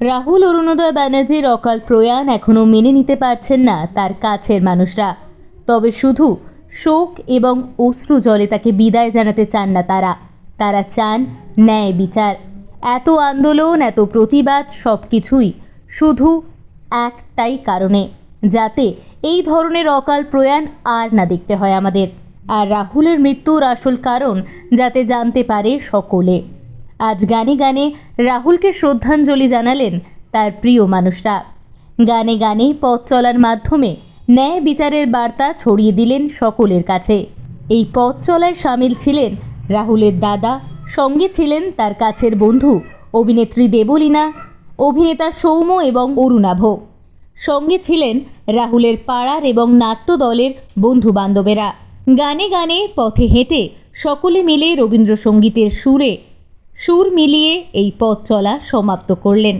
রাহুল অরুণোদয় ব্যানার্জির অকাল প্রয়াণ এখনও মেনে নিতে পারছেন না তার কাছের মানুষরা। তবে শুধু শোক এবং অশ্রু জলে তাকে বিদায় জানাতে চান না তারা চান ন্যায় বিচার। এত আন্দোলন, এত প্রতিবাদ, সব কিছুই শুধু একটাই কারণে, যাতে এই ধরনের অকাল প্রয়াণ আর না দেখতে হয় আমাদের। আর রাহুলের মৃত্যুর আসল কারণ যাতে জানতে পারে সকলে। আজ গানে গানে রাহুলকে শ্রদ্ধাঞ্জলি জানালেন তার প্রিয় মানুষরা। গানে গানে পথ চলার মাধ্যমে ন্যায় বিচারের বার্তা ছড়িয়ে দিলেন সকলের কাছে। এই পথ চলায় সামিল ছিলেন রাহুলের দাদা, সঙ্গে ছিলেন তার কাছের বন্ধু অভিনেত্রী দেবলীনা, অভিনেতা সৌম্য এবং অরুণাভ, সঙ্গে ছিলেন রাহুলের পাড়ার এবং নাট্য দলের বন্ধু বান্ধবেরা। গানে গানে পথে হেঁটে সকলে মিলে রবীন্দ্রসঙ্গীতের সুর মিলিয়ে এই পথ চলা সমাপ্ত করলেন।